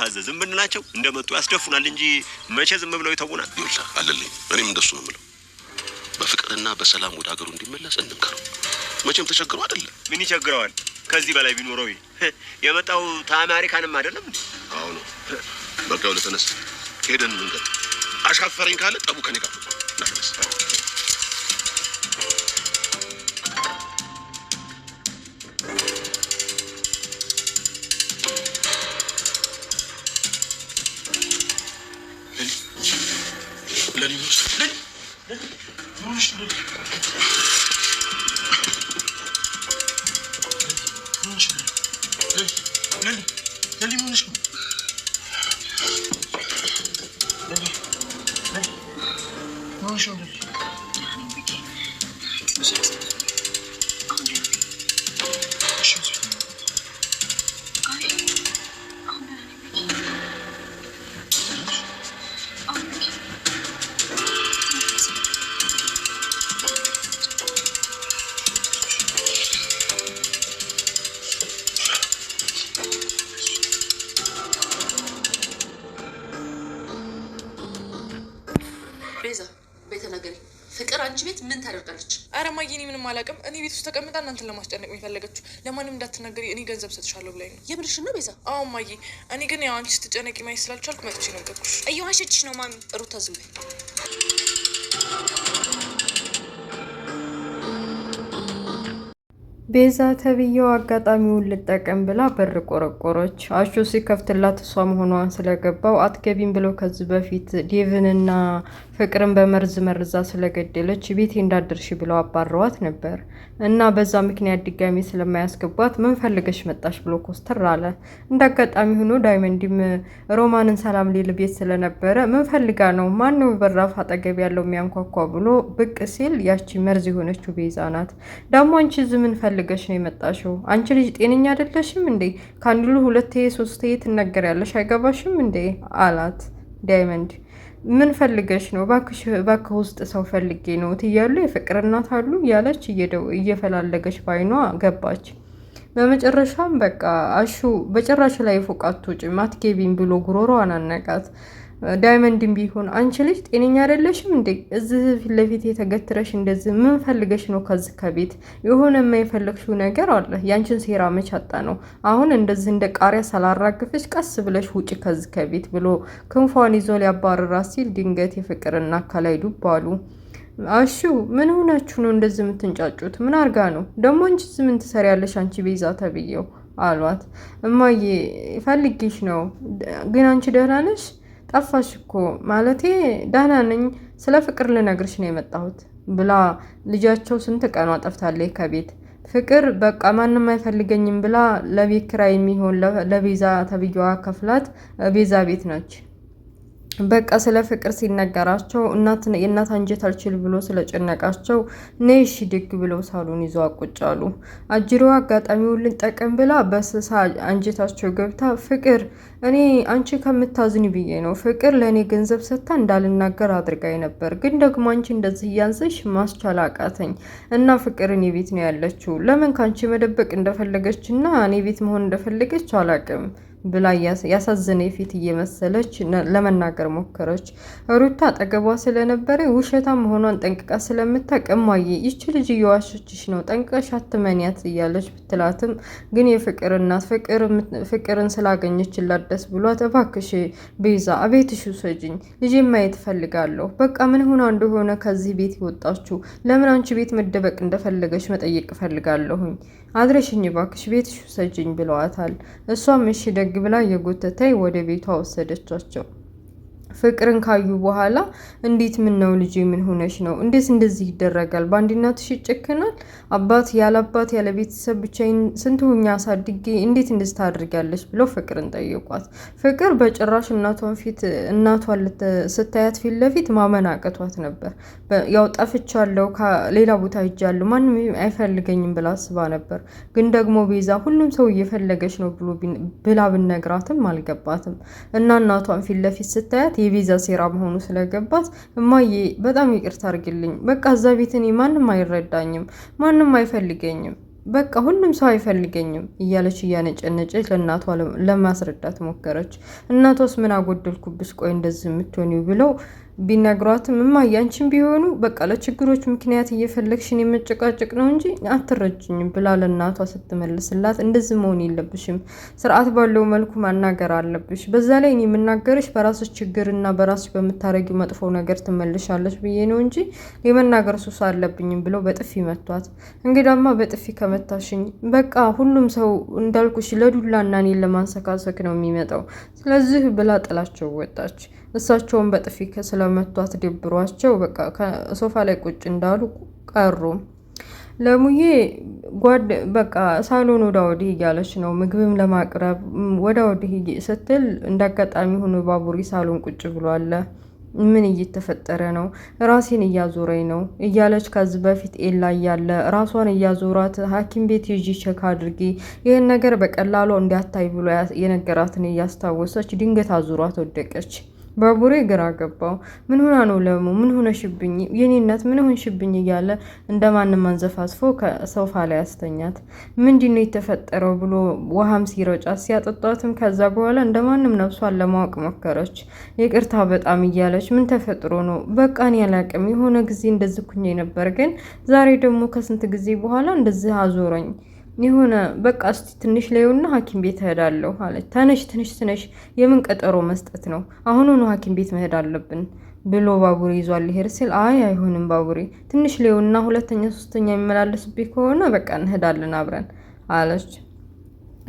ሳንታዘዝ ዝም ብንላቸው እንደመጡ ያስደፉናል እንጂ መቼ ዝም ብለው ይተውናል? ይኸውልህ አለልኝ፣ እኔም እንደሱ ነው የምለው። በፍቅርና በሰላም ወደ ሀገሩ እንዲመለስ እንምከረው። መቼም ተቸግሮ አይደለም። ምን ይቸግረዋል? ከዚህ በላይ ቢኖረው የመጣው ከአሜሪካንም አይደለም እንዴ? አሁን በቃ ወደ ተነስ ሄደን እንገር። አሻፈረኝ ካለ ጠቡ ከኔ ጋር ተነስ። ፍቅር አንቺ ቤት ምን ታደርጋለች? አረ ማዬ እኔ ምንም አላውቅም። እኔ ቤት ውስጥ ተቀምጣ እናንተን ለማስጨነቅ ነው የፈለገችው። ለማንም እንዳትናገሪ እኔ ገንዘብ ሰጥሻለሁ ብላኝ ነው። የምርሽን ነው ቤዛ? አዎ ማዬ፣ እኔ ግን ያው አንቺ ስትጨነቂ ማየት ስላልቻልኩ መጥቼ ነገርኩሽ። እየዋሸችሽ ነው ማሚ። ሩታ ዝም በይ። ቤዛ ተብዬው አጋጣሚውን ልጠቀም ብላ በር ቆረቆረች። አሹ ሲከፍትላት እሷ መሆኗን ስለገባው አትገቢም ብሎ ከዚህ በፊት ዴቭንና ፍቅርን በመርዝ መርዛ ስለገደለች ቤቴ እንዳደርሽ ብለው አባረዋት ነበር እና በዛ ምክንያት ድጋሚ ስለማያስገቧት ምን ፈልገሽ መጣሽ ብሎ ኮስተር አለ። እንደ አጋጣሚ ሆኖ ዳይመንድም ሮማንን ሰላም ሊል ቤት ስለነበረ ምን ፈልጋ ነው ማነው በራፍ አጠገብ ያለው የሚያንኳኳ ብሎ ብቅ ሲል ያቺ መርዝ የሆነችው ቤዛ ናት። ደግሞ አንቺ ምን ፈልገሽ ነው የመጣሽው? አንቺ ልጅ ጤነኛ አይደለሽም እንዴ? ካንድሉ ሁለቴ ሶስቴ ትነገሪያለሽ አይገባሽም እንዴ አላት። ዳይመንድ ምን ፈልገሽ ነው? ባክህ ውስጥ ሰው ፈልጌ ነው ትያሉ የፍቅር እናት አሉ ያለች እየፈላለገች ባይኗ ገባች። በመጨረሻም በቃ አሹ በጭራሽ ላይ ፎቃቱ ጭማት ጌቢን ብሎ ጉሮሮዋን አነቃት። ዳይመንድም ቢሆን አንቺ ልጅ ጤነኛ አይደለሽም እንዴ? እዚህ ፊት ለፊት የተገትረሽ እንደዚህ ምን ፈልገሽ ነው? ከዚህ ከቤት የሆነ የማይፈልግሽው ነገር አለ። ያንቺን ሴራ መች አጣ ነው? አሁን እንደዚህ እንደ ቃሪያ ሳላራግፍሽ ቀስ ብለሽ ውጪ ከዚህ ከቤት ብሎ ክንፏን ይዞ ሊያባርራት ሲል ድንገት የፍቅርና ከላይ ዱብ አሉ። አሹ ምን ሆናችሁ ነው እንደዚህ የምትንጫጩት? ምን አርጋ ነው ደግሞ? አንቺ ምን ትሰሪያለሽ አንቺ ቤዛ ተብዬው አሏት። እማዬ ፈልጌሽ ነው። ግን አንቺ ደህና ነሽ? ጠፋሽ እኮ። ማለቴ ደህና ነኝ፣ ስለ ፍቅር ልነግርሽ ነው የመጣሁት ብላ ልጃቸው ስንት ቀኗ ጠፍታለች ከቤት። ፍቅር በቃ ማንም አይፈልገኝም ብላ ለቤት ኪራይ የሚሆን ለቤዛ ተብዬዋ ከፍላት ቤዛ ቤት ነች። በቃ ስለ ፍቅር ሲነገራቸው የእናት አንጀት አልችል ብሎ ስለጨነቃቸው ነይሽ ድግ ብለው ሳሎን ይዞ አቁጫሉ። አጅሪዋ አጋጣሚውን ልጠቀም ብላ በስሳ አንጀታቸው ገብታ ፍቅር እኔ አንቺ ከምታዝኝ ብዬ ነው። ፍቅር ለእኔ ገንዘብ ሰጥታ እንዳልናገር አድርጋኝ ነበር፣ ግን ደግሞ አንቺ እንደዚህ እያንዘሽ ማስቻል አቃተኝ እና ፍቅር እኔ ቤት ነው ያለችው። ለምን ከአንቺ መደበቅ እንደፈለገች እና እኔ ቤት መሆን እንደፈለገች አላቅም ብላ ያሳዘነ ፊት እየመሰለች ለመናገር ሞከረች። ሩታ አጠገቧ ስለነበረ ውሸታ መሆኗን ጠንቅቃ ስለምታውቅ እማዬ ይቺ ልጅ እየዋሸችሽ ነው ጠንቅቀሽ አትመኒያት እያለች ብትላትም ግን የፍቅር እናት ፍቅርን ስላገኘችላት ደስ ብሏት እባክሽ ቤዛ አቤትሽ ውሰጂኝ ልጄ ማየት እፈልጋለሁ። በቃ ምን ሆና እንደሆነ ከዚህ ቤት ይወጣችሁ ለምን አንቺ ቤት መደበቅ እንደፈለገች መጠየቅ እፈልጋለሁኝ። አድረሽኝ እባክሽ ቤትሽ ውሰጂኝ ብለዋታል። እሷም እሺ ደግ ብላ የጎተታይ ወደ ቤቷ ወሰደቻቸው። ፍቅርን ካዩ በኋላ እንዴት ምን ነው ልጄ ምን ሆነሽ ነው? እንዴት እንደዚህ ይደረጋል? ባንዲናትሽ ይጨክናል? አባት ያለ ቤተሰብ ብቻዬን ስንት ሆኛ አሳድጌ እንዴት እንደዚህ ታድርጊያለሽ ብለው ፍቅርን ጠየቋት። ፍቅር በጭራሽ እናቷን ስታያት ፊት ለፊት ማመን አቅቷት ነበር። ያው ጠፍቻለሁ ሌላ ቦታ ሄጃለሁ ማንም አይፈልገኝም ብላ አስባ ነበር። ግን ደግሞ ቤዛ ሁሉም ሰው እየፈለገች ነው ብላ ብነግራትም አልገባትም እና እናቷን ፊት ለፊት ስታያት የቤዛ ሴራ መሆኑ ስለገባት እማዬ በጣም ይቅርታ አድርግልኝ፣ በቃ እዛ ቤት እኔ ማንም አይረዳኝም ማንም አይፈልገኝም በቃ ሁሉም ሰው አይፈልገኝም እያለች እያነጨነጨች ለእናቷ ለማስረዳት ሞከረች። እናቷስ ምን አጎደልኩብሽ ቆይ እንደዚህ የምትሆኒው ብለው ቢነግሯትም እማዬ አንቺም ቢሆኑ በቃ ለችግሮች ምክንያት እየፈለግሽን የመጨቃጨቅ ነው እንጂ አትረጅኝም ብላ ለእናቷ ስትመልስላት እንደዚህ መሆን የለብሽም፣ ስርዓት ባለው መልኩ ማናገር አለብሽ። በዛ ላይ እኔ የምናገርሽ በራስሽ ችግርና በራስሽ በምታረጊው መጥፎ ነገር ትመልሻለሽ ብዬ ነው እንጂ የመናገር ሱስ አለብኝም ብለው በጥፊ መቷት። እንግዳማ በጥፊ ከመታሽኝ በቃ ሁሉም ሰው እንዳልኩሽ ለዱላና እኔን ለማንሰካሰክ ነው የሚመጣው፣ ስለዚህ ብላ ጥላቸው ወጣች። እሳቸውን በጥፊ ስለመቷት ደብሯቸው በቃ ከሶፋ ላይ ቁጭ እንዳሉ ቀሩ። ለሙዬ በቃ ሳሎን ወዳ ወዲህ እያለች ነው ምግብም ለማቅረብ ወዳ ወዲህ ስትል እንዳጋጣሚ ሆኖ ባቡሪ ሳሎን ቁጭ ብሏል። ምን እየተፈጠረ ነው? ራሴን እያዞረኝ ነው እያለች ከዚህ በፊት ኤላ እያለ ራሷን እያዞራት ሐኪም ቤት ይዤ ቼክ አድርጌ ይህን ነገር በቀላሉ እንዲያታይ ብሎ የነገራትን እያስታወሰች ድንገት አዙሯት ወደቀች። ባቡሬ ግራ ገባው። ምን ሆና ነው ለሙ? ምን ሆነሽብኝ? የኔ እናት ምን ሆንሽብኝ? እያለ እንደማንም አንዘፋስፎ ከሶፋ ላይ ያስተኛት። ምንድነው የተፈጠረው ብሎ ውሃም ሲረጫት ሲያጠጧትም ከዛ በኋላ እንደማንም ነፍሷን ለማወቅ ሞከረች። ይቅርታ በጣም እያለች ምን ተፈጥሮ ነው? በቃ እኔ አላቅም የሆነ ጊዜ እንደዚህ ኩኜ ነበር፣ ግን ዛሬ ደግሞ ከስንት ጊዜ በኋላ እንደዚህ አዞረኝ የሆነ በቃ እስቲ ትንሽ ላይውና ሐኪም ቤት እሄዳለሁ አለች። ተነሽ የምን ቀጠሮ መስጠት ነው? አሁኑኑ ሐኪም ቤት መሄድ አለብን ብሎ ባቡሬ ይዟል ሊሄድ ሲል አይሆንም ባቡሬ ትንሽ ላይውና ሁለተኛ ሶስተኛ የሚመላለስብኝ ከሆነ በቃ እንሄዳለን አብረን አለች።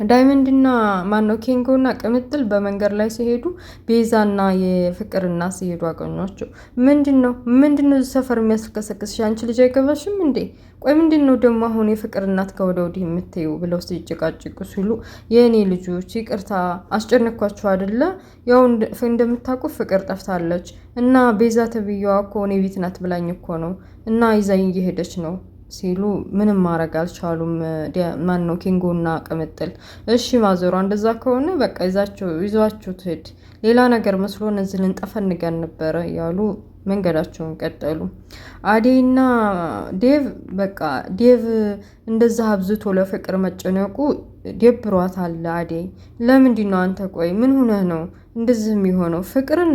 ዳይመንድና ማነው ኬንጎና ቅምጥል በመንገድ ላይ ሲሄዱ ቤዛና የፍቅርና ሲሄዱ አገኟቸው። ምንድነው ሰፈር የሚያስከሰክስሽ? አንቺ ልጅ አይገባሽም እንዴ? ቆይ ምንድነው ደግሞ አሁን የፍቅር እናት ከወደ ወዲህ የምትይው ብለው ሲጨቃጭቁ ሲሉ የእኔ ልጆች ይቅርታ አስጨነኳችሁ አይደለ? ያው እንደምታውቁ ፍቅር ጠፍታለች እና ቤዛ ተብዬዋ እኮ እኔ ቤት ናት ብላኝ እኮ ነው እና ይዛኝ እየሄደች ነው ሲሉ ምንም ማድረግ አልቻሉም። ማነው ኪንጎና ቅምጥል እሺ ማዘሯ እንደዛ ከሆነ በቃ ይዟችሁ ትሄድ፣ ሌላ ነገር መስሎን እዚህ ልንጠፈንገን ነበረ ያሉ መንገዳቸውን ቀጠሉ። አዴና ዴቭ በቃ ዴቭ እንደዛ አብዝቶ ለፍቅር መጨነቁ ደብሯታል። አዴ ለምንድን ነው አንተ ቆይ ምን ሆነህ ነው እንደዚህ የሚሆነው? ፍቅርን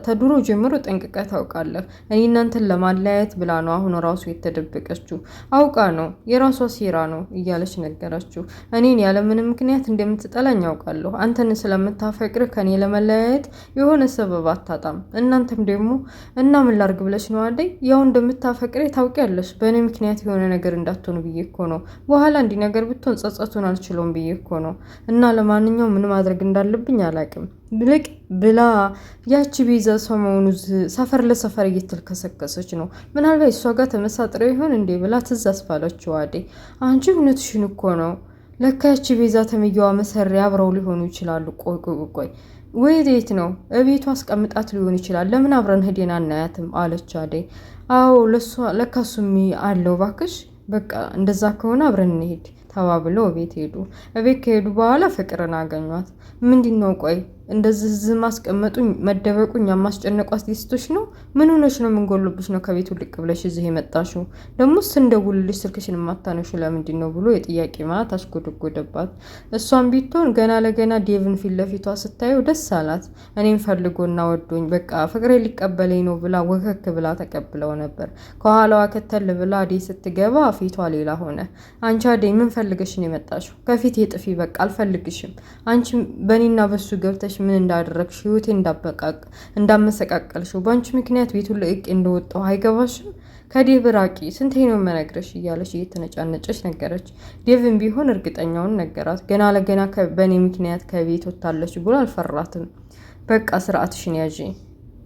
ተድሮ ጀምሮ ጠንቅቀህ ታውቃለህ። እኔ እናንተን ለማለያየት ብላ ነው አሁን ራሱ የተደበቀችው፣ አውቃ ነው፣ የራሷ ሴራ ነው እያለች ነገረችው። እኔን ያለምንም ምክንያት እንደምትጠላኝ ያውቃለሁ። አንተን ስለምታፈቅር ከኔ ለመለያየት የሆነ ሰበብ አታጣም። እናንተም ደግሞ እና ምን ላርግ ብለሽ ነው አደይ? ያው እንደምታፈቅሬ ታውቂያለሽ። በእኔ ምክንያት የሆነ ነገር እንዳትሆን ብዬ እኮ ነው። በኋላ እንዲህ ነገር ብትሆን ጸጸቱን አልችለውም ብዬ እኮ ነው። እና ለማንኛውም ምን ማድረግ እንዳለብኝ አላውቅም ብልቅ ብላ ያቺ ቤዛ ሰሞኑ ሰፈር ለሰፈር እየተልከሰከሰች ነው። ምናልባት እሷ ጋር ተመሳጥረው ይሆን እንዴ ብላ ትዝ አስባለችው። አደይ አንቺ እውነትሽን እኮ ነው። ለካ ያቺ ቤዛ ተመያዋ መሰሪ አብረው ሊሆኑ ይችላሉ። ቆይ ወይት ነው? እቤቱ አስቀምጣት ሊሆን ይችላል። ለምን አብረን ሄደን አናያትም አለች አደይ። አዎ ለካሱሚ አለው ባክሽ። በቃ እንደዛ ከሆነ አብረን እንሄድ ተባብለው ቤት ሄዱ። ቤት ከሄዱ በኋላ ፍቅርን አገኟት። ምንድነው ቆይ እንደዚህ ዝም ማስቀመጡኝ መደበቁኝ ያማስጨነቋት ዲስቶች ነው? ምን ሆነሽ ነው? ምን ጎሎብሽ ነው ከቤቱ ልቅ ብለሽ እዚህ የመጣሽው? ደሞስ እንደውልልሽ ስልክሽን ማታነሽ ለምንድን ነው ብሎ የጥያቄ ማለት አስጎደጎደባት። እሷም ቢትሆን ገና ለገና ዴቭን ፊት ለፊቷ ስታየው ደስ አላት። እኔም ፈልጎና ወዶኝ በቃ ፍቅሬ ሊቀበለኝ ነው ብላ ወከክ ብላ ተቀብለው ነበር። ከኋላዋ ከተል ብላ አዴ ስትገባ ፊቷ ሌላ ሆነ። አንቺ አዴ ምን ፈልገሽ ነው የመጣሽው? ከፊት የጥፊ በቃ አልፈልግሽም። አንቺ በእኔና በሱ ገብተሽ ምን እንዳደረግሽ ህይወቴ እንዳመሰቃቀልሽው በአንቺ ምክንያት ቤቱን ለእቅ እንደወጣው አይገባሽም? ከዴቭ ራቂ፣ ስንቴ ነው መነግረሽ እያለች እየተነጫነጨች ነገረች። ዴቭም ቢሆን እርግጠኛውን ነገራት። ገና ለገና በእኔ ምክንያት ከቤት ወጣለች ብሎ አልፈራትም። በቃ ስርዓትሽን ያዢ።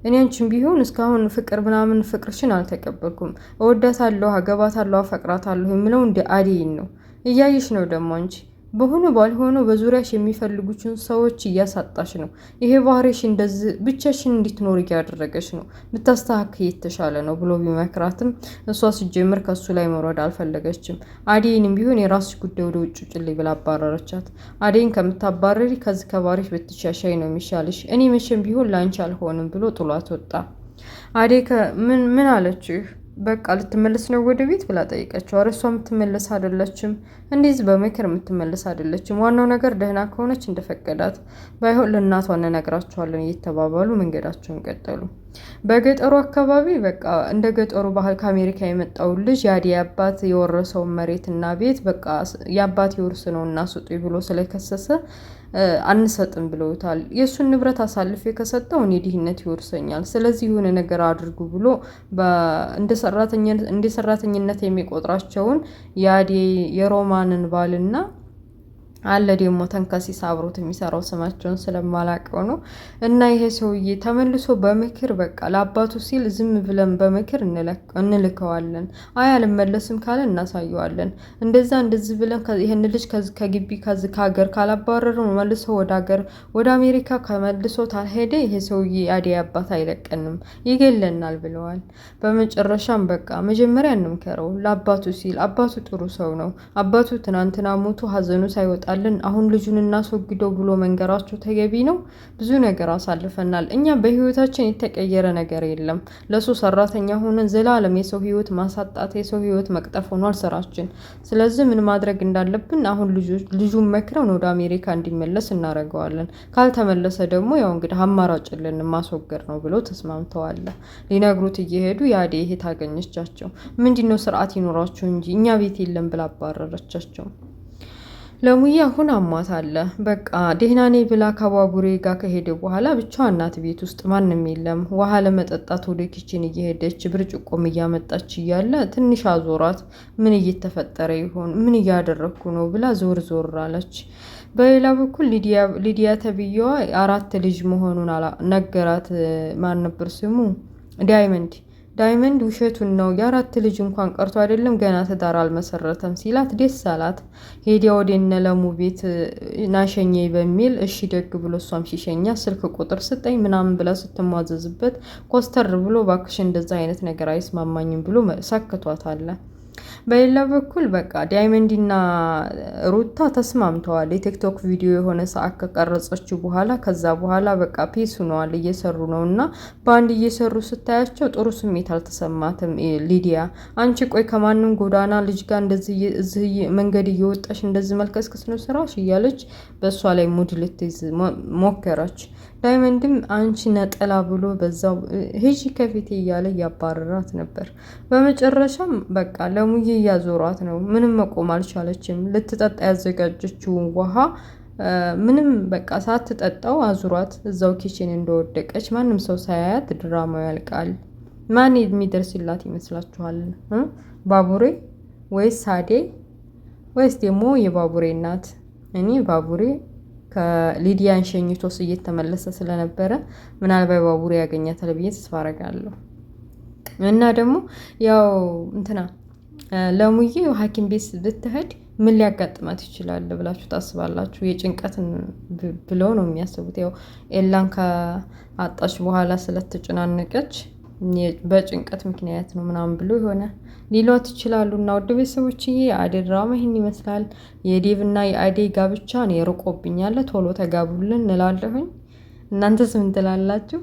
እኔ አንቺም ቢሆን እስካሁን ፍቅር ምናምን ፍቅርሽን አልተቀበልኩም። እወዳታለሁ፣ አገባታለሁ፣ አፈቅራታለሁ የምለው እንደ አዴይን ነው። እያየሽ ነው ደግሞ አንቺ በሆነ ባልሆነ በዙሪያሽ የሚፈልጉችን ሰዎች እያሳጣሽ ነው። ይሄ ባህሪሽ እንደዚህ ብቻሽን እንድትኖር እያደረገሽ ነው። ብታስተካክይ የተሻለ ነው ብሎ ቢመክራትም እሷ ሲጀምር ከሱ ላይ መውረድ አልፈለገችም። አዴይንም ቢሆን የራስሽ ጉዳይ ወደ ውጭ ጭልይ ብላ አባረረቻት። አዴይን ከምታባረሪ ከዚህ ከባሪሽ ብትሻሻይ ነው የሚሻልሽ። እኔ መቼም ቢሆን ላንቺ አልሆንም ብሎ ጥሏት ወጣ። አዴይ ምን አለችህ? በቃ ልትመለስ ነው ወደ ቤት ብላ ጠይቀችው። ኧረ እሷ የምትመለስ አይደለችም፣ እንዲህ በምክር የምትመለስ አይደለችም። ዋናው ነገር ደህና ከሆነች እንደፈቀዳት፣ ባይሆን ለእናቷ እንነግራቸዋለን እየተባባሉ መንገዳቸውን ቀጠሉ። በገጠሩ አካባቢ በቃ እንደ ገጠሩ ባህል ከአሜሪካ የመጣውን ልጅ የአደይ አባት የወረሰውን መሬትና ቤት በቃ የአባት ውርስ ነው እና ስጡኝ ብሎ ስለከሰሰ አንሰጥም ብለውታል። የእሱን ንብረት አሳልፌ ከሰጠው እኔ ድህነት ይወርሰኛል፣ ስለዚህ የሆነ ነገር አድርጉ ብሎ እንደ ሰራተኝነት የሚቆጥራቸውን የአደይ የሮማንን ባልና አለ ደግሞ ተንከሲስ አብሮት የሚሰራው ስማቸውን ስለማላቀው ነው። እና ይሄ ሰውዬ ተመልሶ በምክር በቃ ለአባቱ ሲል ዝም ብለን በምክር እንልከዋለን። አይ አልመለስም ካለ እናሳየዋለን። እንደዚህ ብለን ይሄን ልጅ ከግቢ ከሀገር ካላባረረው መልሶ ወደ አሜሪካ ከመልሶ ታልሄደ ይሄ ሰውዬ አደይ አባት አይለቀንም፣ ይገለናል ብለዋል። በመጨረሻም በቃ መጀመሪያ እንምከረው ለአባቱ ሲል፣ አባቱ ጥሩ ሰው ነው። አባቱ ትናንትና ሞቶ ሀዘኑ ሳይወጣ አሁን ልጁን እናስወግደው ብሎ መንገራቸው ተገቢ ነው? ብዙ ነገር አሳልፈናል። እኛ በህይወታችን የተቀየረ ነገር የለም። ለሱ ሰራተኛ ሆነን ዘላለም የሰው ህይወት ማሳጣት፣ የሰው ህይወት መቅጠፍ ሆኗል ስራችን። ስለዚህ ምን ማድረግ እንዳለብን አሁን ልጁን መክረን ወደ አሜሪካ እንዲመለስ እናደርገዋለን። ካልተመለሰ ደግሞ ያው እንግዲህ አማራጭ የለን ማስወገድ ነው ብሎ ተስማምተዋል። ሊነግሩት እየሄዱ የአደይ እህት አገኘቻቸው። ምንድነው ስርዓት ይኖራችሁ እንጂ እኛ ቤት የለም ብላ አባረረቻቸው። ለሙዬ አሁን አሟታል። በቃ ደህና ነኝ ብላ ከባቡሬ ጋር ከሄደ በኋላ ብቻዋን እናት ቤት ውስጥ ማንም የለም። ውሃ ለመጠጣት ወደ ኪችን እየሄደች ብርጭቆም እያመጣች እያለ ትንሽ አዞራት። ምን እየተፈጠረ ይሆን? ምን እያደረግኩ ነው ብላ ዞር አለች። በሌላ በኩል ሊዲያ ተብዬዋ 4 ልጅ መሆኑን ነገራት። ማን ነበር ስሙ? ዳይመንድ ውሸቱን ነው፣ የ4 ልጅ እንኳን ቀርቶ አይደለም ገና ትዳር አልመሰረተም ሲላት ደስ አላት። ሄዲያ ወደ እነ ለሙ ቤት ናሸኘኝ በሚል እሺ ደግ ብሎ እሷም ሲሸኛ ስልክ ቁጥር ስጠኝ ምናምን ብላ ስትሟዘዝበት ኮስተር ብሎ ባክሽ እንደዛ አይነት ነገር አይስማማኝም ብሎ ሰክቷታል። በሌላ በኩል በቃ ዳይመንድና ሩታ ተስማምተዋል። የቲክቶክ ቪዲዮ የሆነ ሰዓት ከቀረጸችው በኋላ ከዛ በኋላ በቃ ፒስ ሆነዋል፣ እየሰሩ ነውና በአንድ እየሰሩ ስታያቸው ጥሩ ስሜት አልተሰማትም። ሊዲያ አንቺ ቆይ ከማንም ጎዳና ልጅ ጋር እንደዚህ መንገድ እየወጣሽ እንደዚህ መልከስከስ ነው ስራሽ እያለች በእሷ ላይ ሙድ ልትይዝ ሞከረች። ዳይመንድም አንቺ ነጠላ ብሎ በዛው ሂጂ ከፊቴ እያለ እያባረራት ነበር። በመጨረሻም በቃ ለሙዬ እያዞሯት ነው። ምንም መቆም አልቻለችም። ልትጠጣ ያዘጋጀችውን ውሃ ምንም በቃ ሳትጠጣው አዙሯት እዛው ኪችን እንደወደቀች ማንም ሰው ሳያያት ድራማው ያልቃል። ማን የሚደርስላት ይመስላችኋል? ባቡሬ ወይስ አደይ ወይስ ደግሞ የባቡሬ እናት? እኔ ባቡሬ ከሊዲያን ሸኝቶስ እየተመለሰ ስለነበረ ምናልባት ባቡሬ ያገኛታል ብዬ ተስፋ አደርጋለሁ። እና ደግሞ ያው እንትና ለሙዬ ሐኪም ቤት ብትሄድ ምን ሊያጋጥማት ይችላል ብላችሁ ታስባላችሁ? የጭንቀትን ብለው ነው የሚያስቡት። ያው ኤላን ከአጣች በኋላ ስለተጨናነቀች በጭንቀት ምክንያት ነው ምናምን ብሎ የሆነ ሊሏት ይችላሉ። እና ወደ ቤተሰቦችዬ አደይ ድራማ ይህን ይመስላል። የዴቭና የአደይ ጋብቻ ነው ርቆብኛል። ቶሎ ተጋቡልን እንላለሁኝ። እናንተስ ምን ትላላችሁ?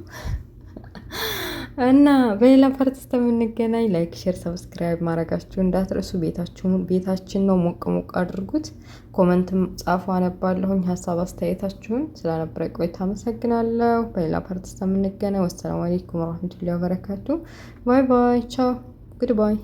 እና በሌላ ፓርት እስከምንገናኝ ላይክ፣ ሼር፣ ሰብስክራይብ ማድረጋችሁ እንዳትረሱ። ቤታችን ነው፣ ሞቅ አድርጉት። ኮመንትም ጻፉ፣ አነባለሁኝ ሀሳብ አስተያየታችሁን። ስለነበረ ቆይታ አመሰግናለሁ። በሌላ ፓርት እስከምንገናኝ ወሰላሙ አለይኩም ወራህመቱላሂ ወበረካቱ። ባይ ባይ፣ ቻው፣ ጉድ ባይ።